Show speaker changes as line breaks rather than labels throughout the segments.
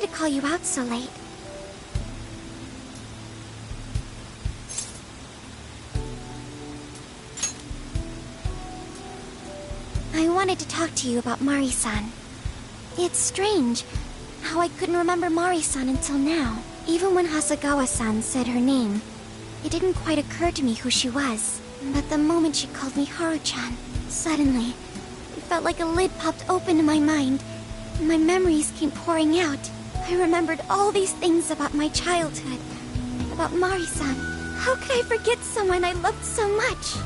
to call you out so late. I wanted to talk to you about Mari-san. It's strange how I couldn't remember Mari-san until now. Even when Hasagawa-san said her name, it didn't quite occur to me who she was. But the moment she called me Haru-chan, suddenly, it felt like a lid popped open in my mind. My memories came pouring out. I remembered all these things about my childhood, about Mari-san. How could I forget someone I loved so much?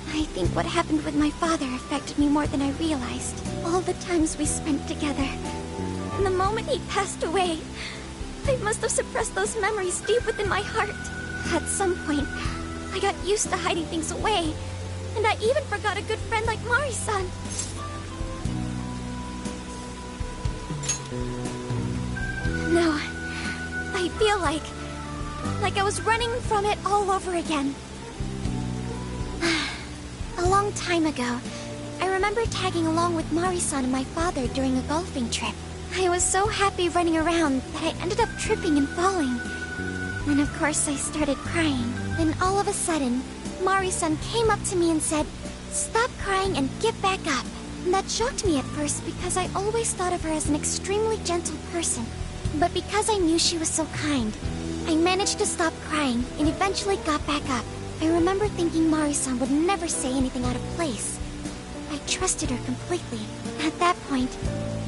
I think what happened with my father affected me more than I realized. All the times we spent together. And the moment he passed away, I must have suppressed those memories deep within my heart. At some point, I got used to hiding things away. And I even forgot a good friend like Mari-san. No, I feel like I was running from it all over again. A long time ago, I remember tagging along with Mari-san and my father during a golfing trip. I was so happy running around that I ended up tripping and falling. And of course I started crying. Then all of a sudden, Mari-san came up to me and said, "Stop crying and get back up." And that shocked me at first because I always thought of her as an extremely gentle person. But because I knew she was so kind, I managed to stop crying and eventually got back up. I remember thinking Mari-san would never say anything out of place. I trusted her completely. At that point,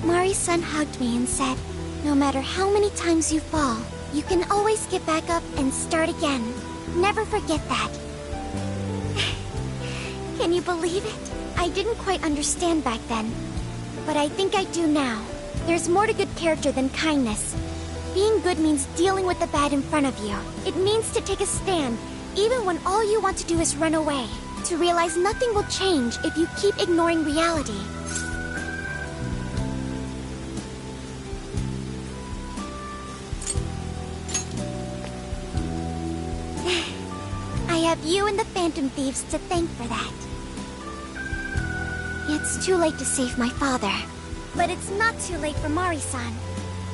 Mari-san hugged me and said, "No matter how many times you fall, you can always get back up and start again. Never forget that." Can you believe it? I didn't quite understand back then, but I think I do now. There's more to good character than kindness. Being good means dealing with the bad in front of you. It means to take a stand, even when all you want to do is run away. To realize nothing will change if you keep ignoring reality. I have you and the Phantom Thieves to thank for that. It's too late to save my father. But it's not too late for Mari-san.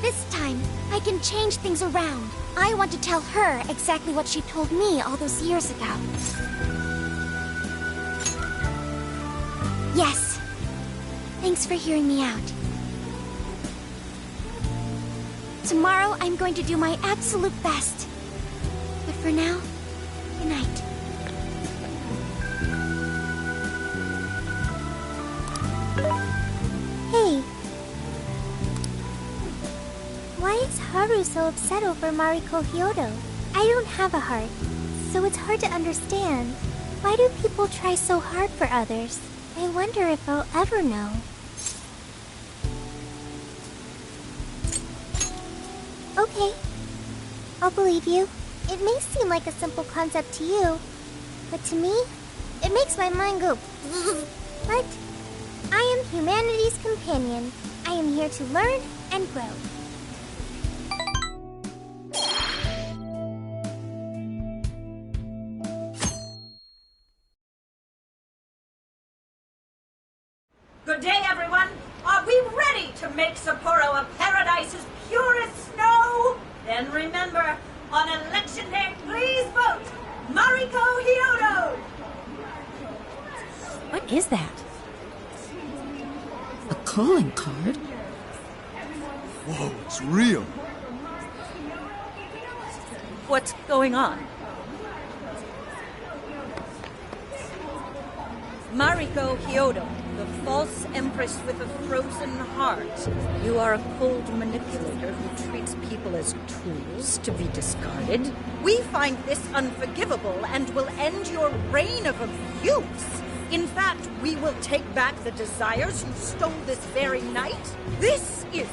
This time, I can change things around. I want to tell her exactly what she told me all those years ago. Yes. Thanks for hearing me out. Tomorrow, I'm going to do my absolute best. But for now, good night.
Hey. Why is Haru so upset over Mariko Hyodo? I don't have a heart, so it's hard to understand. Why do people try so hard for others? I wonder if I'll ever know. Okay. I'll believe you. It may seem like a simple concept to you, but to me, it makes my mind go But I am humanity's companion. I am here to learn and grow.
Good day, everyone. Are we ready to make Sapporo a paradise as pure as snow? Then remember, on election day, please vote Mariko Hyodo!
What is that? A calling card?
Whoa, it's real.
What's going on? Mariko Hyodo, The false empress with a frozen heart. You are a cold manipulator who treats people as tools to be discarded. We find this unforgivable and will end your reign of abuse. In fact, we will take back the desires you stole this very night. This is...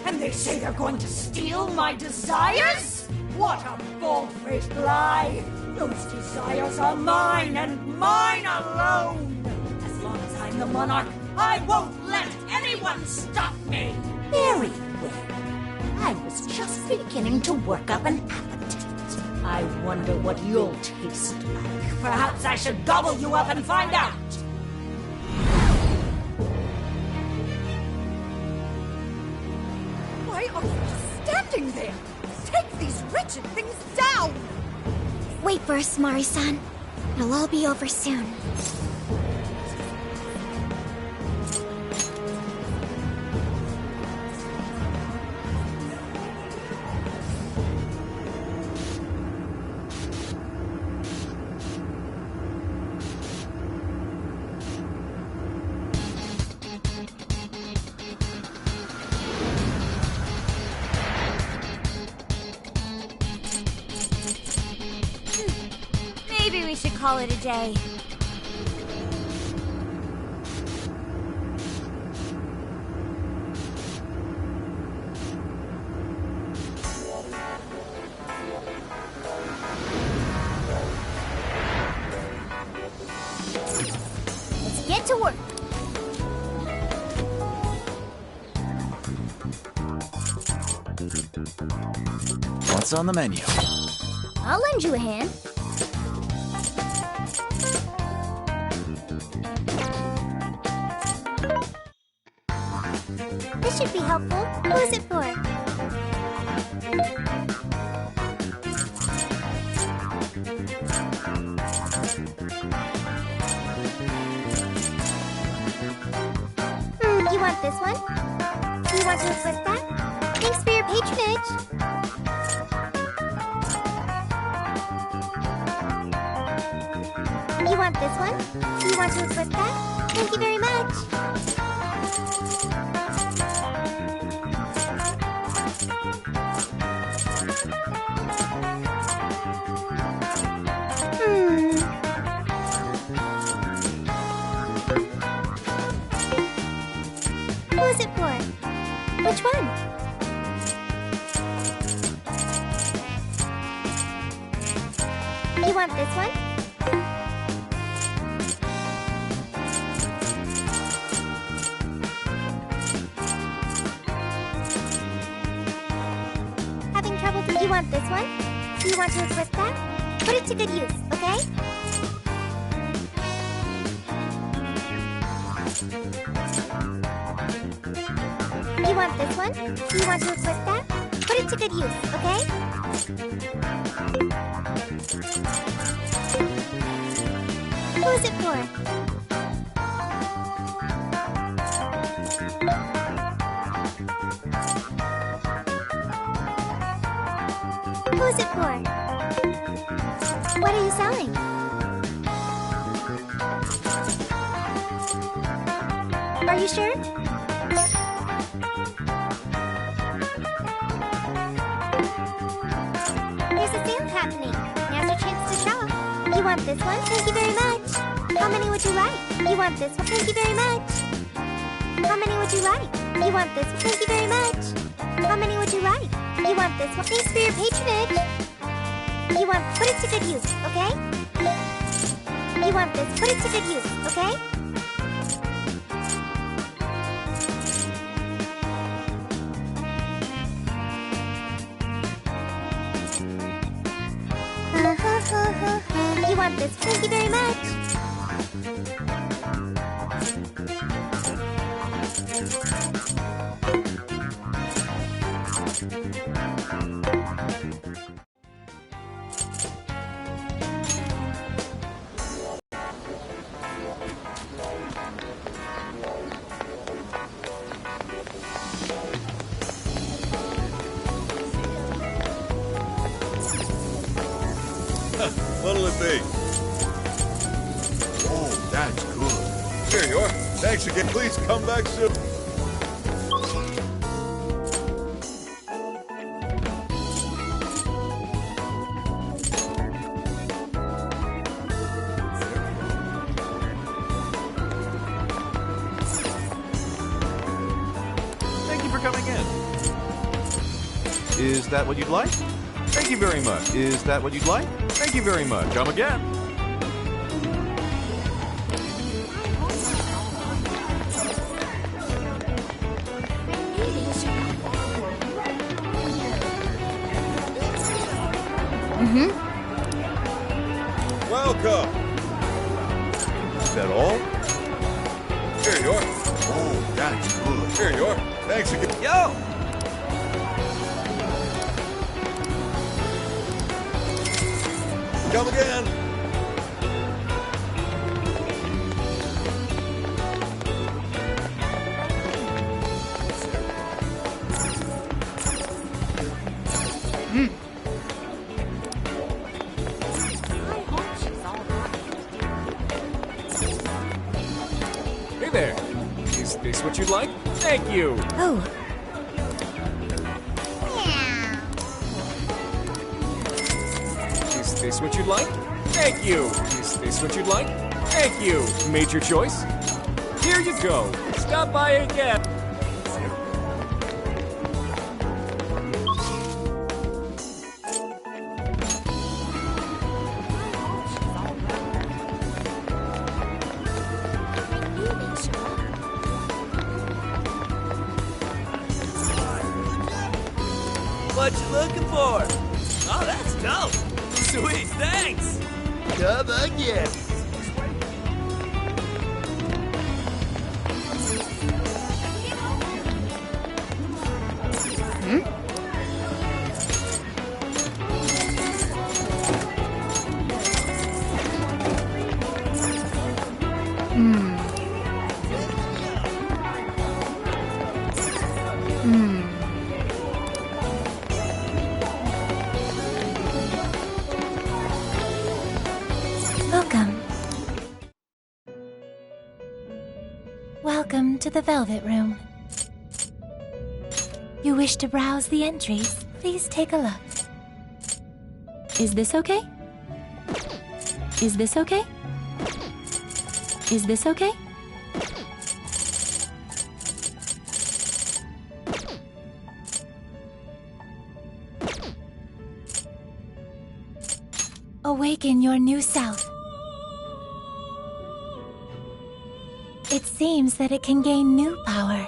And they say they're going to steal my desires? What a bald-faced lie! Those desires are mine and mine alone! As long as I'm the monarch, I won't let anyone stop me! Very well. I was just beginning to work up an appetite. I wonder what you'll taste like. Perhaps I should gobble you up and find out! Why are you just standing there? Take these wretched things down!
Wait for us, Mari-san. It'll all be over soon. Maybe we should call it a day.
Let's get to work.
What's on the menu?
I'll lend you a hand. This should be helpful. Who is it for? You want this one? Do you want to equip that? Thanks for your patronage. You want this one? Do you want to equip that? Thank you very much. Who is it for? Which one? You want this one? Having trouble? Do you want this one? Do you want to equip that? Put it to good use, okay? You want this one? Do you want to equip that? Put it to good use, okay? Who is it for? Who is it for? What are you selling? Are you sure? There's a sale happening. Now's your chance to shop. You want this one? Thank you very much. How many would you like? You want this one? Thank you very much. How many would you like? You want this one? Thank you very much. How many would you like? You want this one? Thanks for your patronage. You want... Put it to good use, okay? You want this? Put it to good use, okay? You want this? Thank you very much.
to be. Oh, that's good. Here you are. Thanks again. Please come back soon.
Thank you for coming in. Is that what you'd like? Thank you very much. Is that what you'd like? Thank you very much. Come again.
Welcome. Is that all? Here you are. Oh, that's good. Here you are. Thanks again.
Yo!
Come again.
Hey there. Is this what you'd like? Thank you.
Oh.
Is this what you'd like? Thank you. Is this what you'd like? Thank you. Made your choice? Here you go. Stop by again.
What you looking for? Oh, that's dope. Sweet, thanks. Come again.
Welcome. Welcome to the Velvet Room. You wish to browse the entries? Please take a look. Is this okay? Is this okay? Is this okay? Awaken your new self. It seems that it can gain new power.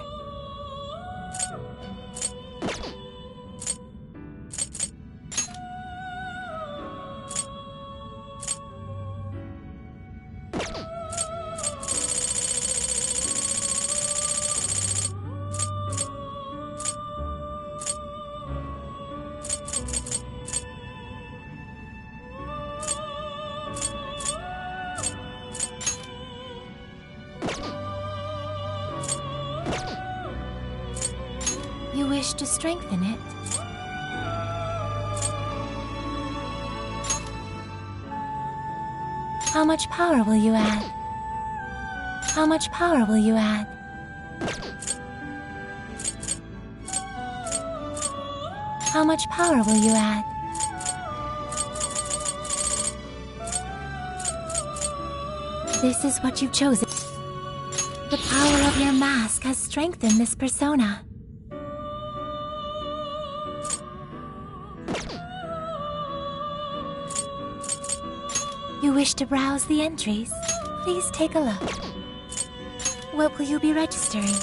You wish to strengthen it? How much power will you add? How much power will you add? How much power will you add? This is what you've chosen. The power of your mask has strengthened this persona. You wish to browse the entries? Please take a look. What will you be registering?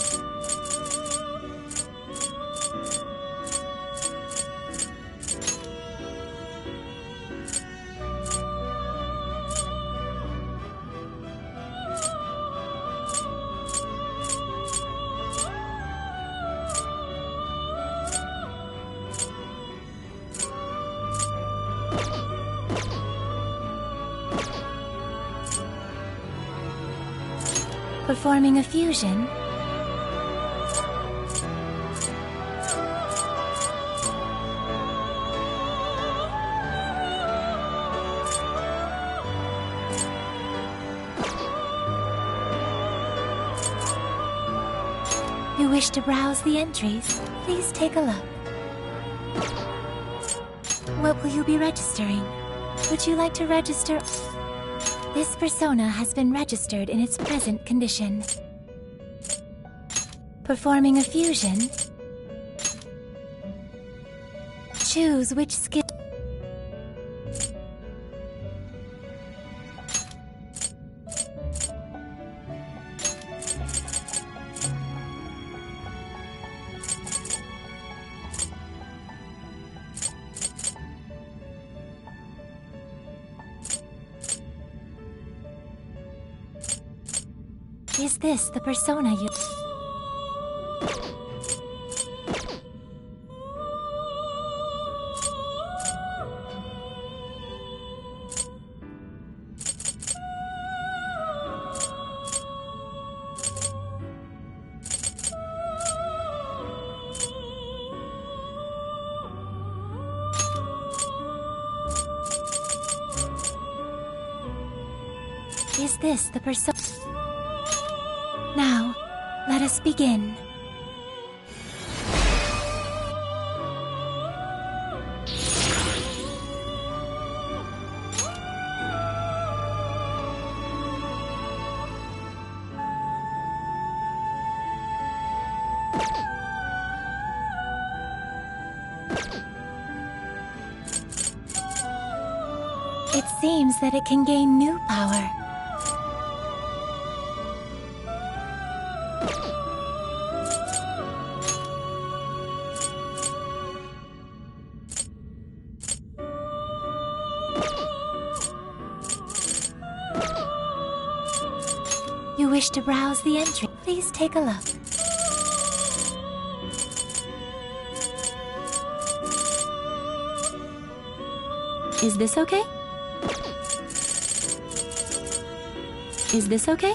Performing a fusion?
You wish to browse the entries? Please take a look. What will you be registering? Would you like to register? This persona has been registered in its present condition. Performing a fusion? Choose which skill. Is this the persona you... Is this the persona? Now, let us begin. It seems that it can gain new power. You wish to browse the entry? Please take a look. Is this okay? Is this okay?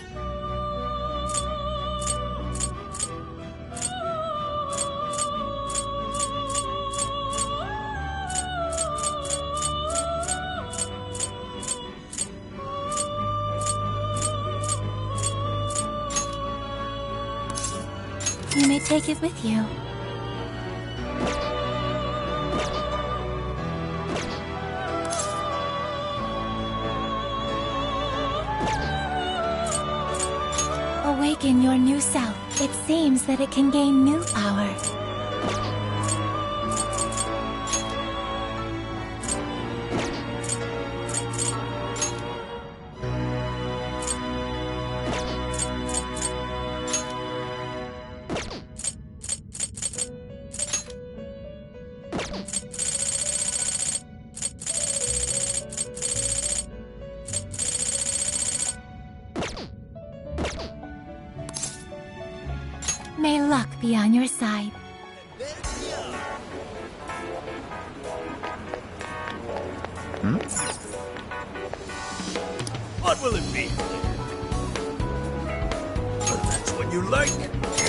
You may take it with you. Awaken your new self. It seems that it can gain new power. May luck be on your side.
What will it be? But that's what you like.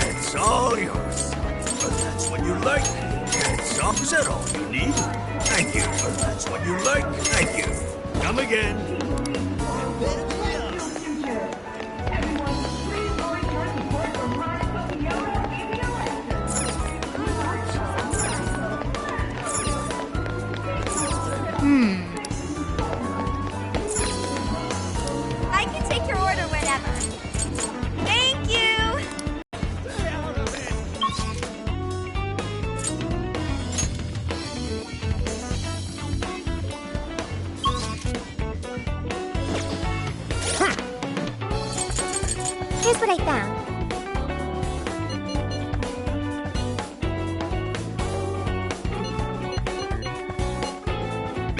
It's all yours. But that's what you like. It's all. Is that all you need? Thank you. But that's what you like. Thank you. Come again.
I can take your order whenever. Thank you! Here's what I found.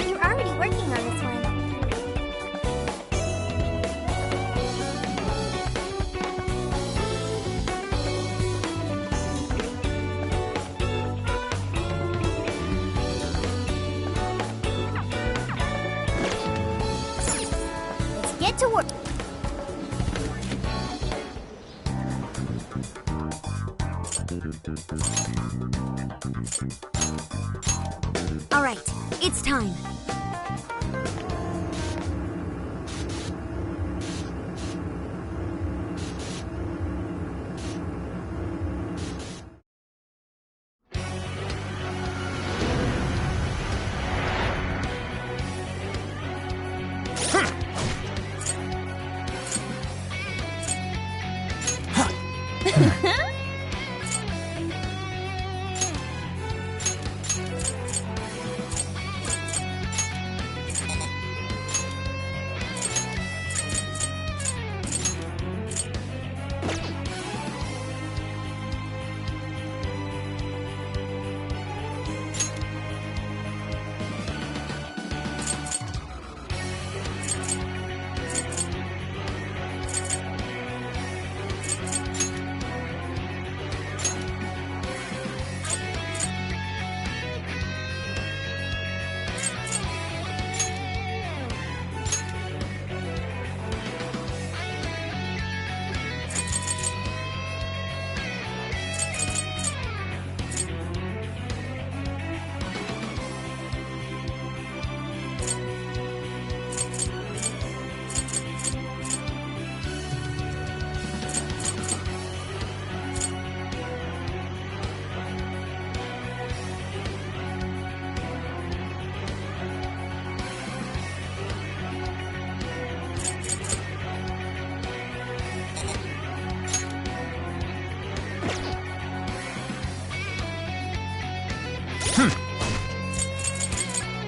You're already working on this one. Let's get to work. All right, it's time.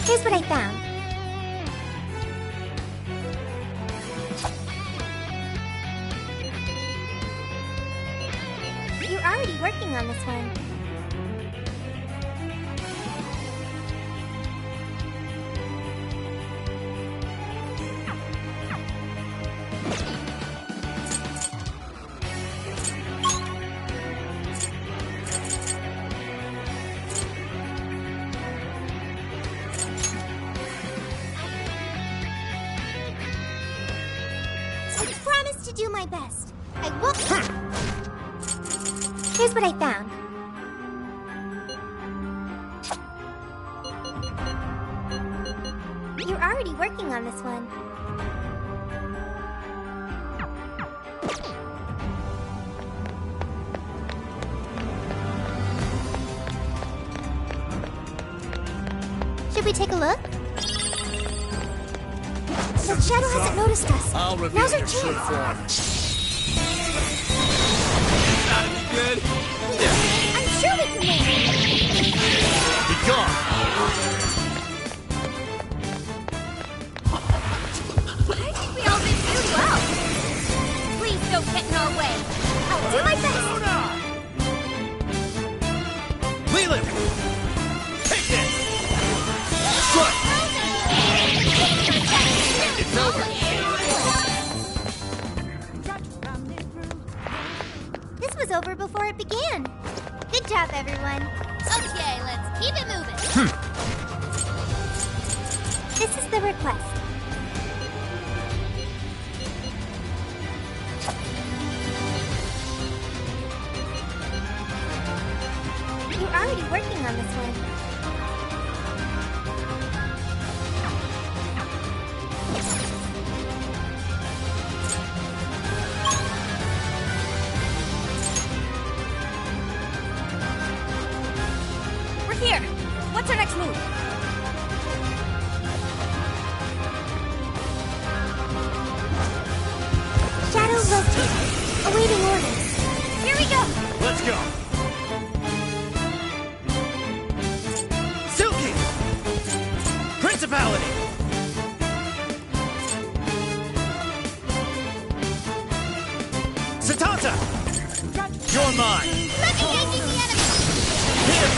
Here's what I found. You're already working on this one. I promise to do my best. I will. Here's what I found. You're already working on this one. Should we take a look? But Shadow hasn't noticed us.
I'll reveal
Now's our
your true
chance.
form. That'd be good.
I'm sure we can win.
Be gone.
I think we all did really well. Please don't get in our way.
I'll do my best.
Leland! Take this! Strike!
It's over.
This was over before it began. Good job, everyone.
Okay, let's keep it moving.
This is the request. You're already working on this one.
We're here. What's our next move?
Shadow rotate. Awaiting orders.
Here we go.
Let's go! Silky! Principality! Satanta! You're mine!
Let's engage the enemy.
Here!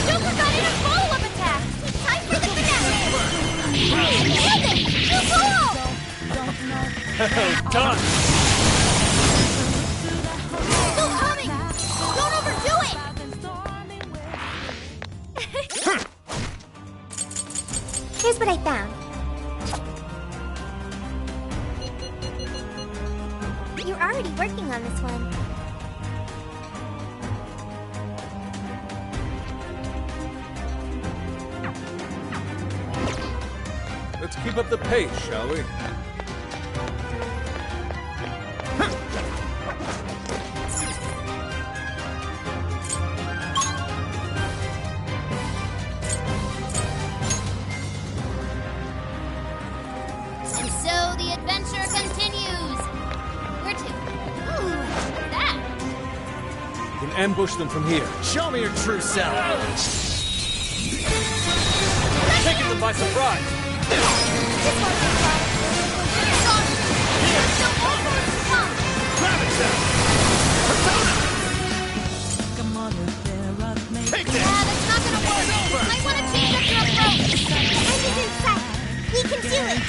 Joker got in a follow-up attack. Time for the finale. Nailed it. Too cool.
Done.
Still coming. Don't overdo it.
Here's what I found. You're already working on this one.
Let's keep up the pace, shall we?
And so the adventure continues. Where to? Ooh, what's that?
We can ambush them from here.
Show me your true self!
Taking them by surprise.
This one's fun. Still more force to come.
Gravity! Persona! Take this!
Yeah, that's not gonna work. Might want to change up your approach.
End is in sight. We can do it.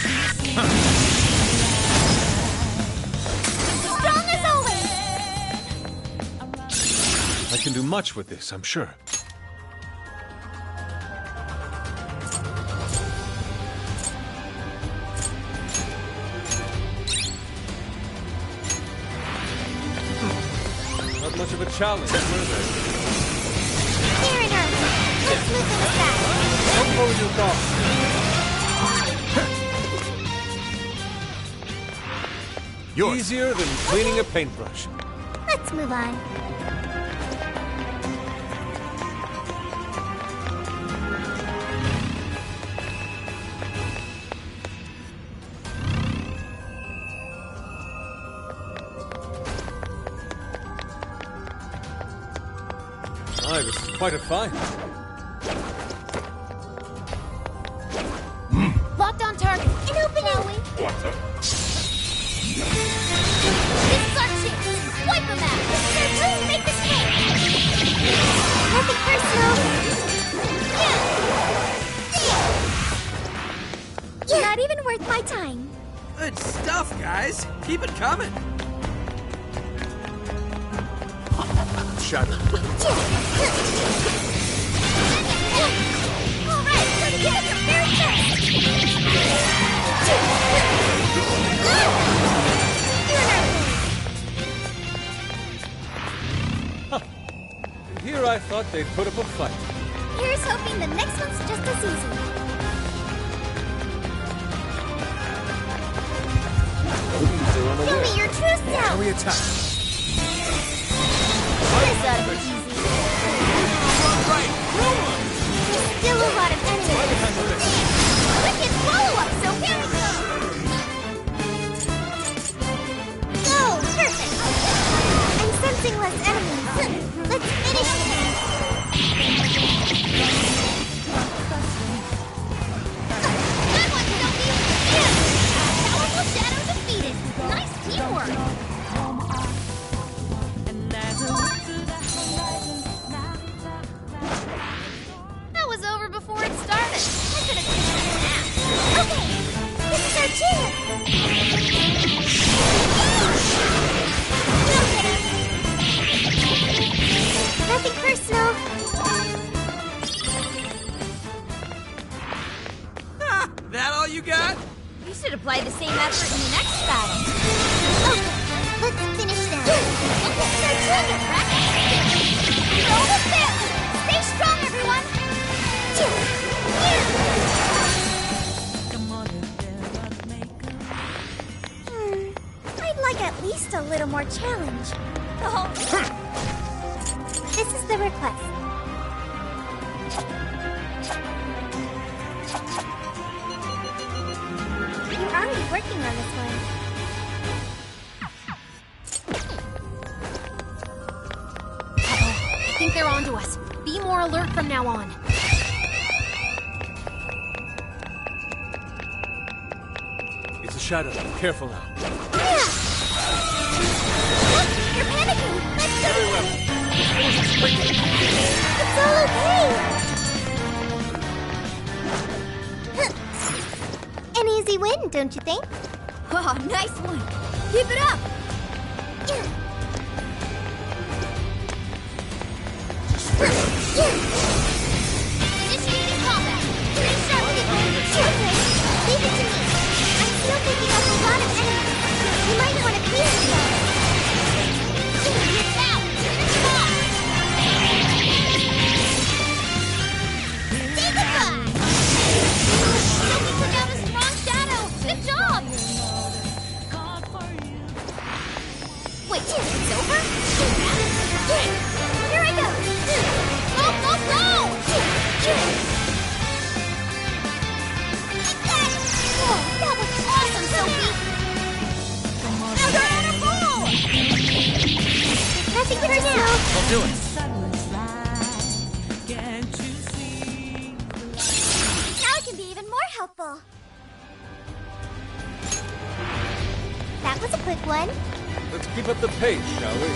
Strong as always.
I can do much with this, I'm sure. Not much of a challenge, were they?
Fair enough. Let's move them aside.
Don't hold your thoughts.
Yours.
Easier than cleaning a paintbrush.
Let's move on.
My, this is quite a fight.
Locked on target. An opening.
What the?
This is our chance. Wipe them out. This is our chance to make this count. Nothing personal.
Not even worth my time.
Good stuff, guys. Keep it coming.
Shadow.
All right, gotta get up your very best.
And here I thought they'd put up a fight.
Here's hoping the next one's just as easy.
They're unaware.
Show me your true
How
self.
we attack?
This ought to be easy. There's still a lot of enemies.
By the time we're ready.
Wicked follow-up, so here we go. Go, perfect. I'm sensing less enemies. Let's finish this. Good one, Sophie. Powerful shadow defeated. Nice teamwork. That was over before it started. I could have taken a nap. Okay, this is our chance. Nothing personal.
That all you got?
You should apply the same effort in the next battle. Okay, let's finish them. This is our chance, right? We're almost there. Stay strong, everyone.
I'd like at least a little more challenge.
Oh. This is the request.
You're already working on this one.
I think they're onto us. Be more alert from now on.
It's a shadow. Careful now.
Look, you're panicking. Let's go.
It's all okay.
An easy win, don't you think?
Oh, nice one. Keep it up.
Initiating combat. Stay sharp, people. Okay, leave it to me. I'm still picking up a lot of enemies. You might want to clear yourself. Now, finish them off. Say goodbye. Sophie took out a strong shadow. Good job. Wait, it's over? Here I go. Go, go, go! Whoa, that was awesome, Sophie! Now you're on a roll! Nothing personal.
I'll do it.
Now it can be even more helpful.
That was a quick one.
Let's keep up the pace, shall we?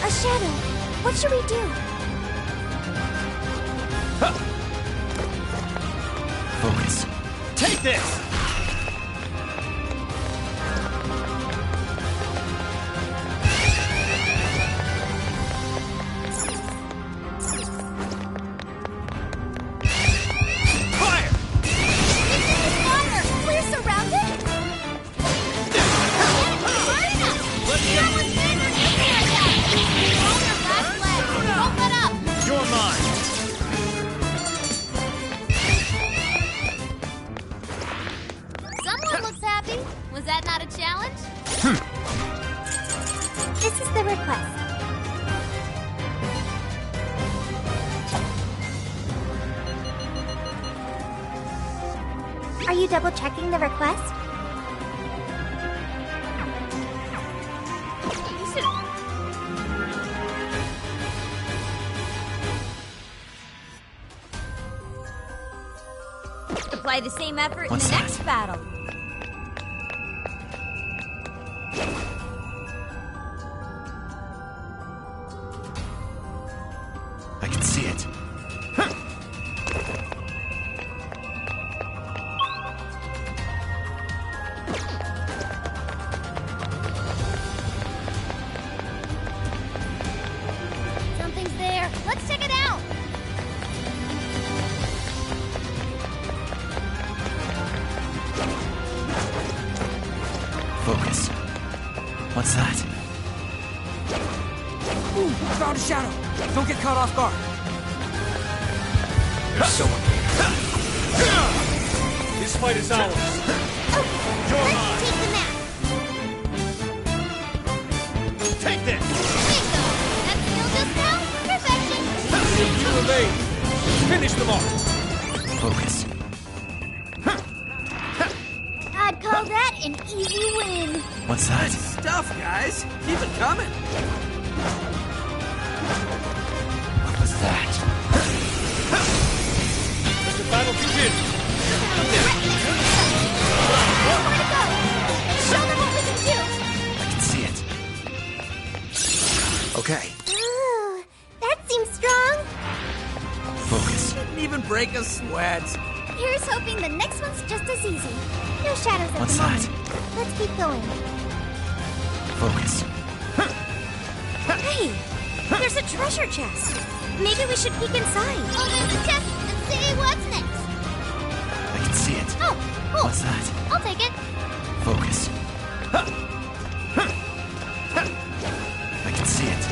A shadow. What should we do?
Focus.
Take this! Fire!
Fire! We're surrounded? Hard enough! That was standard nuclear attack! Hold your last leg! Don't let up!
You're mine!
you double checking the request?
Apply the same effort
What's
in the
that?
next battle.
I can see it.
Something's there. Let's check it out.
Focus. What's that?
Ooh, found a shadow. Don't get caught off guard. There's someone here. This fight is ours.
Let's take the map.
Take this!
Bingo! That skill just now? Perfection!
You remain. Finish them off.
Focus.
I'd call that an easy win.
What's that?
Stuff, guys. Keep it coming.
What was that?
Let the battle begin.
Where to go? Show them what we can do.
I can see it. Okay.
Ooh, that seems strong.
Focus.
Didn't even break a sweat.
Here's hoping the next one's just as easy. No shadows at
What's
the
that?
moment. Let's keep going.
Focus.
Hey, there's a treasure chest. Maybe we should peek inside.
Open the chest and see what's next.
I can see it.
Oh, cool.
What's that?
I'll take it.
Focus. I can see it.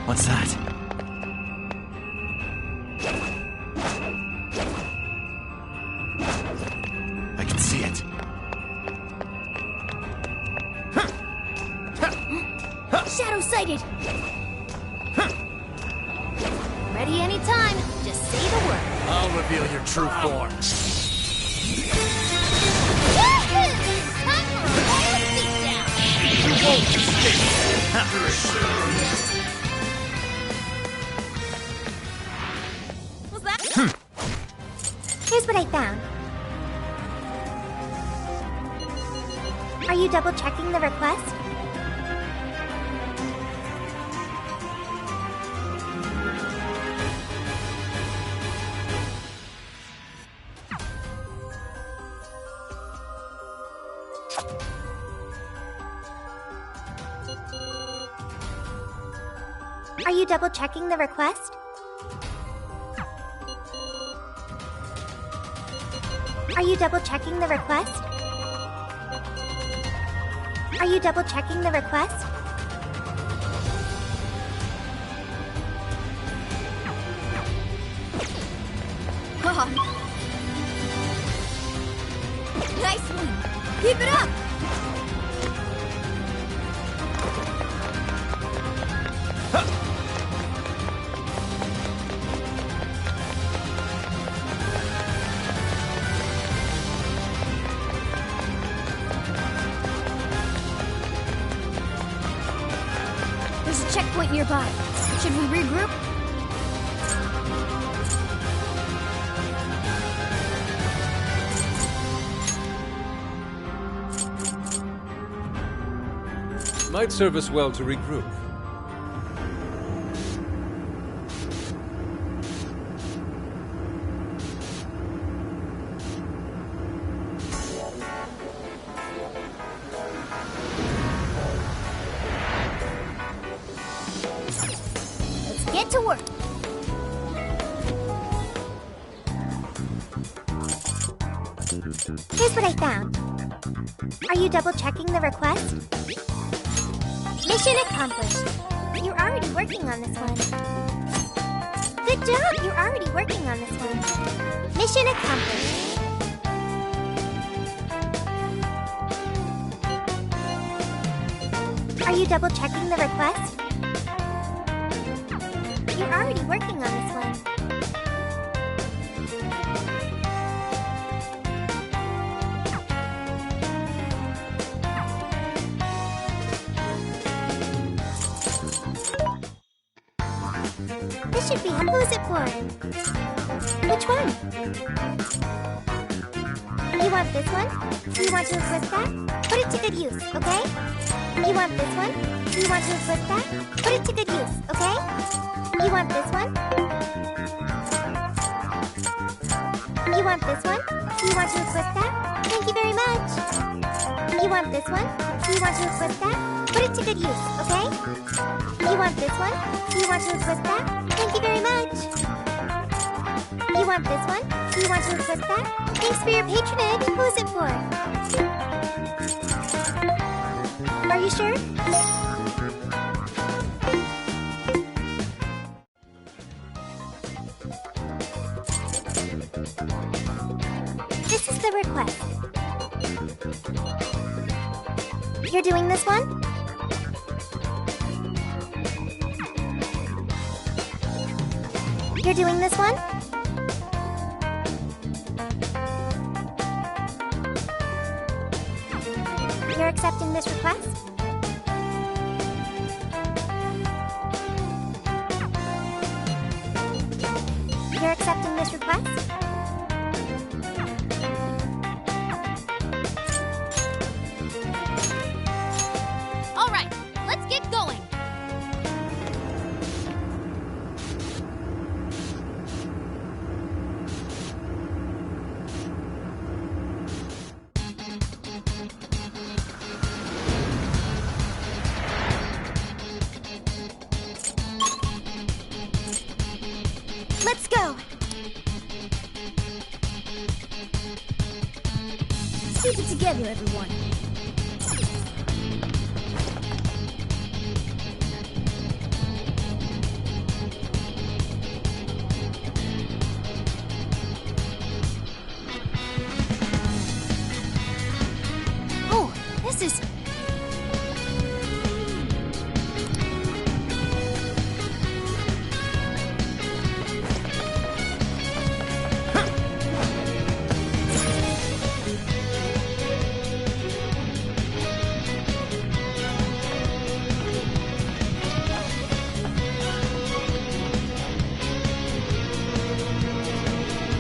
What's that? I can see it.
Shadow sighted. Ready anytime. Just say the word.
I'll reveal your true form.
Time for a royal beatdown.
You won't escape.
What's that? Here's what I found. Are you double checking the request? Are you double checking the request? Are you double checking the request? Are you double checking the request?
Oh. Nice one. Keep it up. There's a checkpoint nearby. Should we regroup?
Might serve us well to regroup.
Let's get to work. Here's what I found. Are you double checking the request? Mission accomplished. You're already working on this one. Good job! You're already working on this one. Mission accomplished. Are you double checking the request? You're already working on this one. This should be... Who is it for? Which one? You want this one? You want to equip that? Put it to good use, okay? You want this one? You want to equip that? Put it to good use, okay? You want this one? You want this one? You want to equip that? Thank you very much. You want this one? You want to equip that? Put it to good use, okay? You want this one? You want to equip that? Thank you very much. You want this one? You want to equip that? Thanks for your patronage. Who is it for? Are you sure? This is the request. You're doing this one? You're doing this one? You're accepting this request? You're accepting this request?
All right, let's get going. Let's go. Keep it together, everyone. Oh, this is...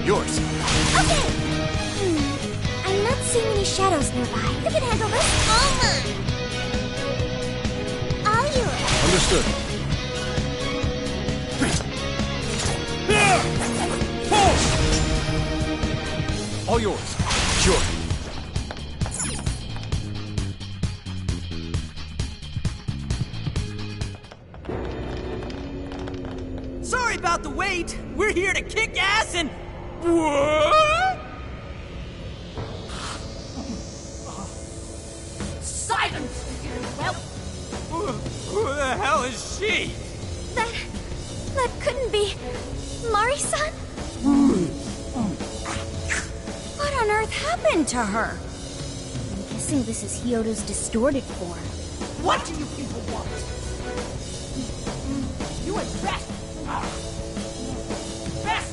Yours.
Okay! I'm not seeing any shadows nearby. You can handle this. All mine. All yours.
Understood. All yours.
Sure.
Sorry about the wait. We're here to kick ass and... What?
Silence, you whelp!
Who the hell is she?
That couldn't be... Mari-san? What on earth happened to her? I'm guessing this is Hyodo's distorted form.
What do you people want? You had best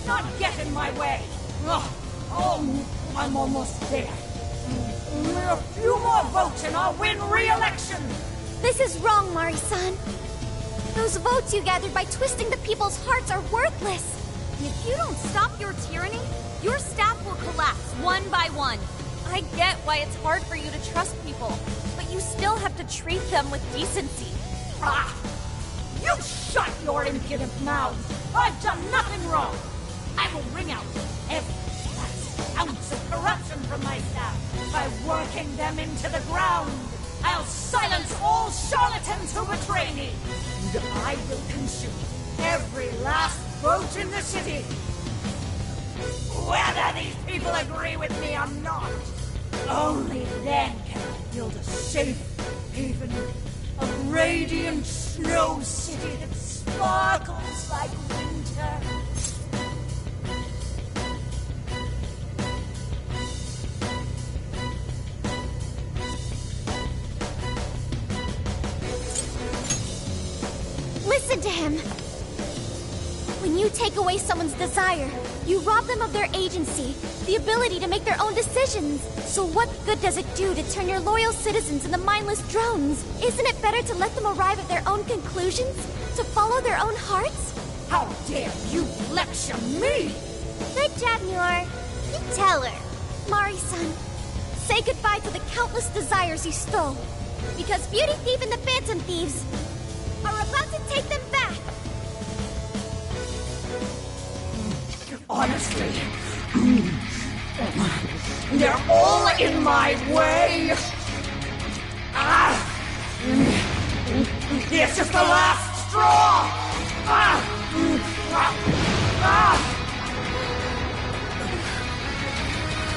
not get in my way. Oh, I'm almost there. Only a few more votes and I'll win re-election.
This is wrong, Mari-san. Those votes you gathered by twisting the people's hearts are worthless. If you don't stop your tyranny, your staff will collapse one by one. I get why it's hard for you to trust people, but you still have to treat them with decency.
Ah! You shut your impudent mouths! I've done nothing wrong! I will wring out every last ounce of corruption from my staff by working them into the ground! I'll silence all charlatans who betray me! And I will consume every last vote in the city! Whether these people agree with me or not, only then can I build a safe haven, a radiant snow city that sparkles like winter.
Listen to him! When you take away someone's desire, you rob them of their agency, the ability to make their own decisions. So what good does it do to turn your loyal citizens into mindless drones? Isn't it better to let them arrive at their own conclusions? To follow their own hearts?
How dare you lecture me?
Good job, Noir. You tell her.
Mari-san, say goodbye to the countless desires you stole. Because Beauty Thief and the Phantom Thieves are about to take them back.
Honestly, they're all in my way. It's just the last straw.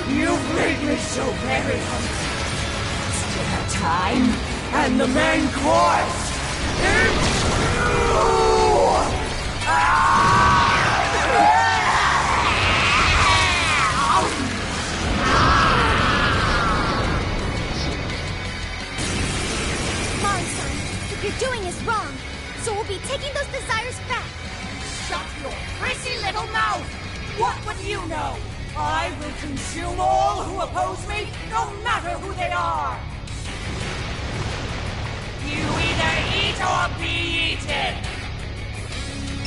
You've made me so very hungry. Still have time, and the main course.
Mari-san, what you're doing is wrong. So we'll be taking those desires back.
Shut your prissy little mouth! What would you know? I will consume all who oppose me, no matter who they are! You either eat or be eaten!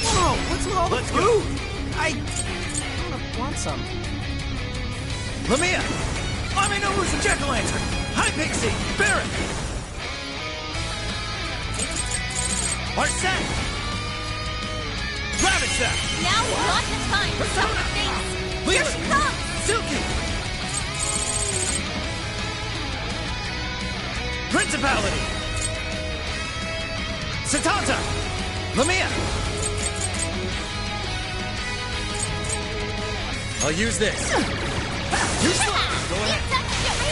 Whoa, what's with all the
Let's
food?
go.
I want some.
Lamia! I'm in Uru's a jack-o'-lantern! Hi, Pixie! Barret! Arsene! Ravage that!
Now is not the time for some things. Here she comes!
Silky! Principality! Satanta! Lamia! I'll use this. You slow! Go ahead.
I understand.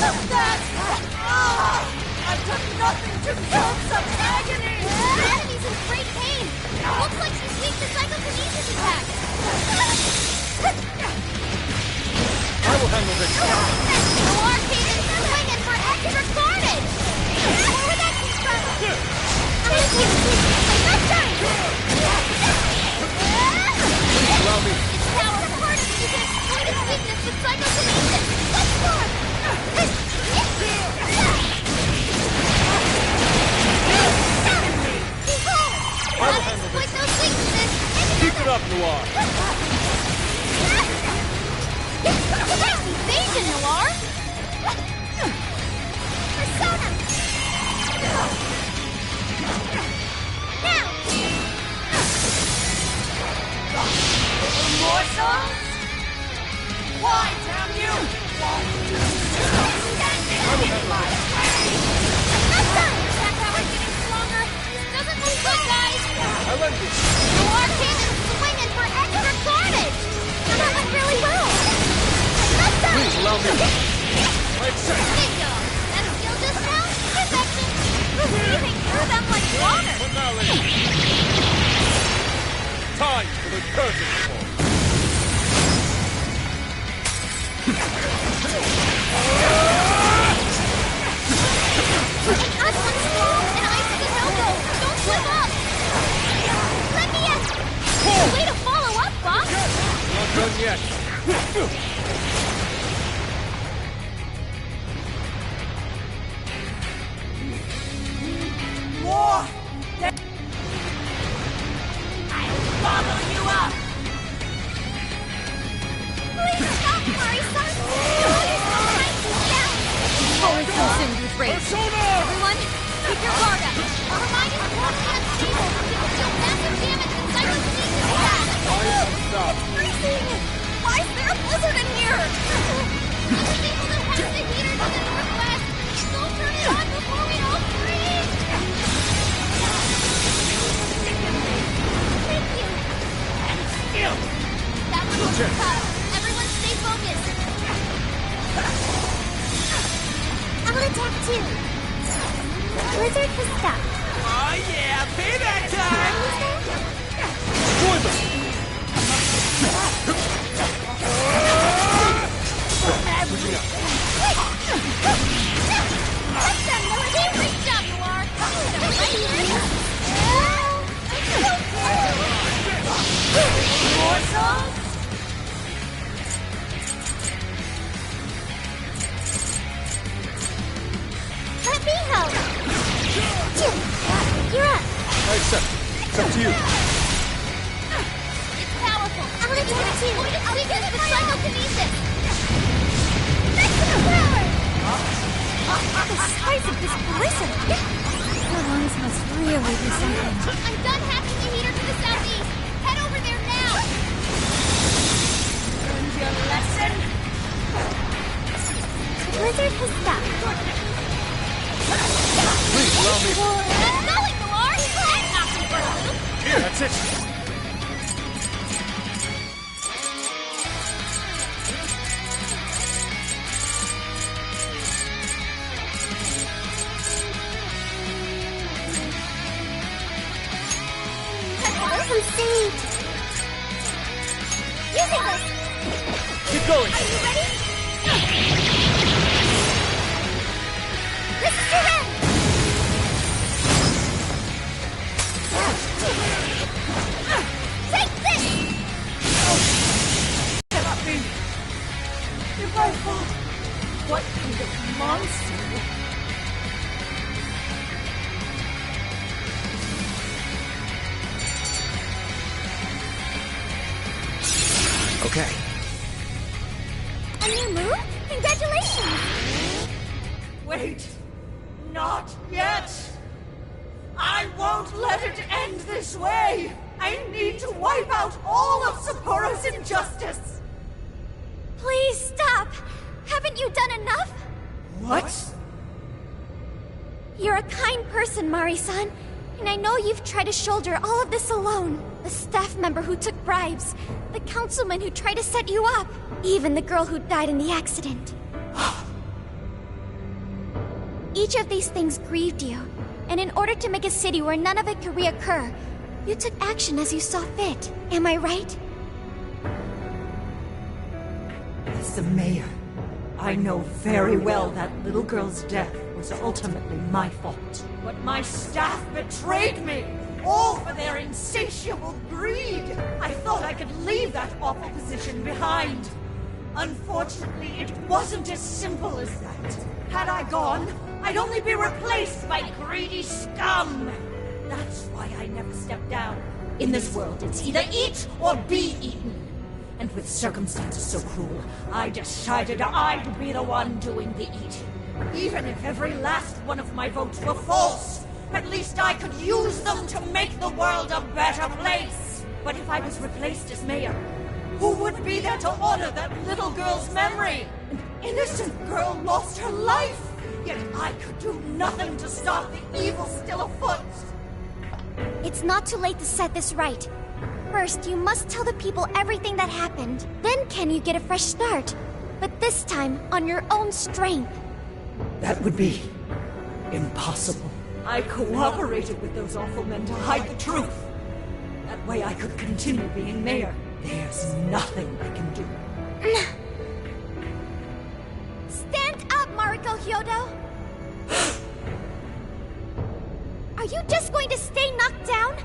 Touchdown,
I took nothing to cause such agony!
The enemy's in great pain. Looks like she's weak to psychokinesis attack.
I will handle this.
Noir came in swinging for extra carnage. Where would that come from? Not time.
Allow me.
Its power harnessed, you can exploit its weakness with psychokinesis. Let's go.
I will handle
Exploit
this.
those weaknesses.
Keep it up, Noir.
Nice evasion, Noir. Persona. Now.
Morsels? Why, damn you?
Not done. That power's getting stronger. This doesn't look good, guys.
I lend you.
Noir came in swinging for extra carnage. And that went really well. Not done.
Please allow me. I accept.
Bingo. That skill just now? Perfection. Weaving through them like water.
Finale. Time for the curtain call.
I'm strong and ice is elbow. Don't slip up. Let me in. Way to follow up, Bob.
Not done yet.
More! I'll bottle you up!
Please stop, Mari-san. Always consumed with rage.
Persona!
Everyone, keep your guard up. Our mind is totally unstable. It can deal massive damage and psychokinesis attacks.
Stop.
It's freezing. Why is there a blizzard in here? The people that has the heater to the northwest. Don't turn it on before we all freeze. Thank you.
Still!
That one was tough. Everyone stay focused.
I'll attack too. Blizzard has stopped.
Oh yeah, payback time!
Destroy them!
Wait!
up to you.
It's powerful. I'm gonna do it too. I'll be good with psychokinesis. Maximum power!
The size of this blizzard! Our lungs must really be something.
I'm done hacking the heater to the southeast. Head over there now.
Learned your lesson?
The blizzard has stopped.
Please allow me.
Let's go, Ignore! That knocked him for a loop.
Here, that's it.
I'm saved. Using this.
Keep going.
Are you ready? This is your end. Take this.
Cannot be. If I fall, what kind of monster?
Okay.
A new move? Congratulations.
Wait, not yet. I won't let it end this way. I need to wipe out all of Sapporo's injustice.
Please stop! Haven't you done enough?
What?
You're a kind person, Mari-san, and I know you've tried to shoulder all of this alone. The staff member who took bribes, the councilman who tried to set you up, even the girl who died in the accident. Each of these things grieved you, and in order to make a city where none of it could reoccur, you took action as you saw fit. Am I right?
As the mayor, I know very well that little girl's death was ultimately my fault. But my staff betrayed me, all for their insatiable greed. I thought I could leave that awful position behind. Unfortunately, it wasn't as simple as that. Had I gone, I'd only be replaced by greedy scum. That's why I never stepped down. In this world, it's either eat or be eaten. And with circumstances so cruel, I decided I'd be the one doing the eating. Even if every last one of my votes were false, at least I could use them to make the world a better place. But if I was replaced as mayor, who would be there to honor that little girl's memory? An innocent girl lost her life, yet I could do nothing to stop the evil still afoot.
It's not too late to set this right. First, you must tell the people everything that happened. Then can you get a fresh start? But this time, on your own strength.
That would be impossible. I cooperated with those awful men to hide the truth. That way I could continue being mayor. There's nothing I can do.
Stand up, Mariko Hyodo! Are you just going to stay knocked down?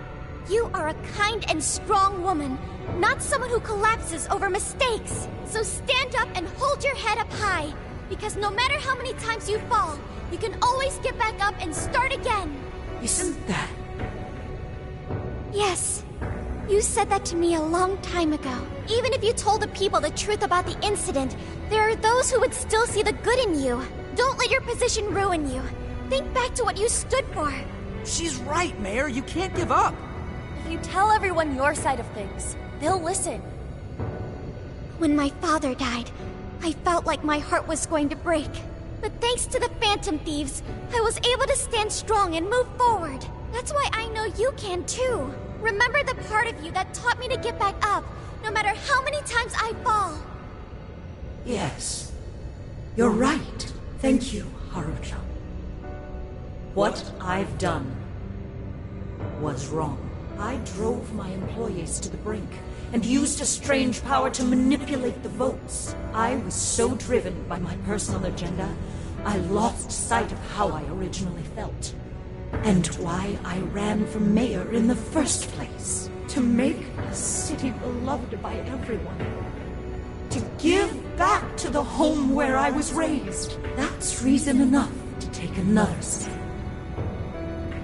You are a kind and strong woman, not someone who collapses over mistakes. So stand up and hold your head up high, because no matter how many times you fall, you can always get back up and start again.
Isn't that...
Yes. You said that to me a long time ago. Even if you told the people the truth about the incident, there are those who would still see the good in you. Don't let your position ruin you. Think back to what you stood for.
She's right, Mayor. You can't give up.
If you tell everyone your side of things, they'll listen.
When my father died, I felt like my heart was going to break. But thanks to the Phantom Thieves, I was able to stand strong and move forward. That's why I know you can too. Remember the part of you that taught me to get back up, no matter how many times I fall.
Yes. You're right. Thank you, Haruchan. What I've done was wrong. I drove my employees to the brink and used a strange power to manipulate the votes. I was so driven by my personal agenda, I lost sight of how I originally felt. And why I ran for mayor in the first place. To make a city beloved by everyone. To give back to the home where I was raised. That's reason enough to take another step.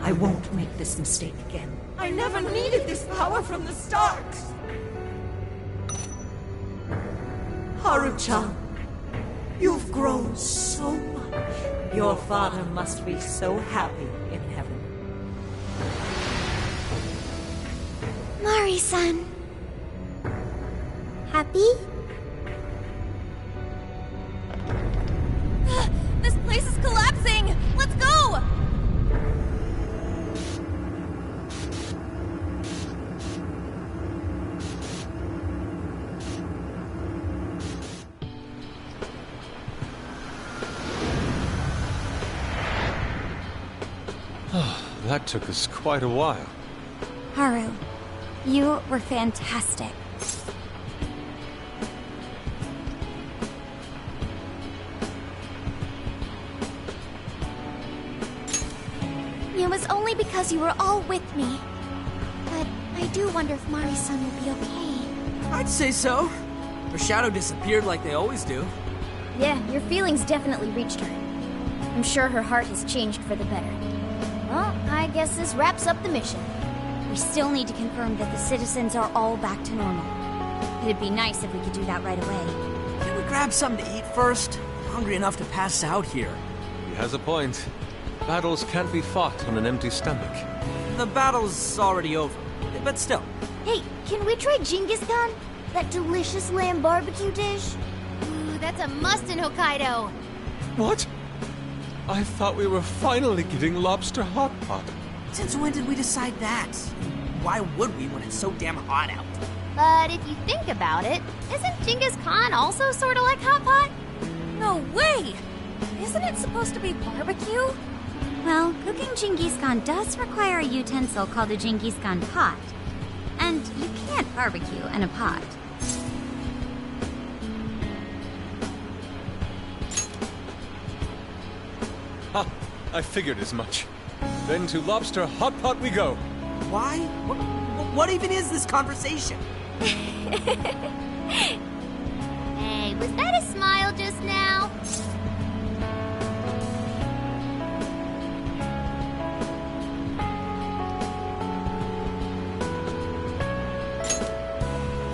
I won't make this mistake again.
I never needed this power from the start! Haru-chan, you've grown so much. Your father must be so happy in heaven.
Mari-san.
Happy?
This place is collapsing! Let's go!
That took us quite a while.
Haru, you were fantastic. It was only because you were all with me. But I do wonder if Mari-san will be okay.
I'd say so. Her shadow disappeared like they always do.
Yeah, your feelings definitely reached her. I'm sure her heart has changed for the better. Well, I guess this wraps up the mission. We still need to confirm that the citizens are all back to normal. It'd be nice if we could do that right away.
Can we grab something to eat first? I'm hungry enough to pass out here.
He has a point. Battles can't be fought on an empty stomach.
The battle's already over, but still.
Hey, can we try Genghis Khan? That delicious lamb barbecue dish? Ooh, that's a must in Hokkaido.
What? I thought we were finally getting lobster hot pot.
Since when did we decide that? Why would we when it's so damn hot out?
But if you think about it, isn't Genghis Khan also sort of like hot pot?
No way! Isn't it supposed to be barbecue?
Well, cooking Genghis Khan does require a utensil called a Genghis Khan pot. And you can't barbecue in a pot.
Ha! I figured as much. Then to lobster hot pot we go.
Why? What even is this conversation?
Hey, was that a smile just now?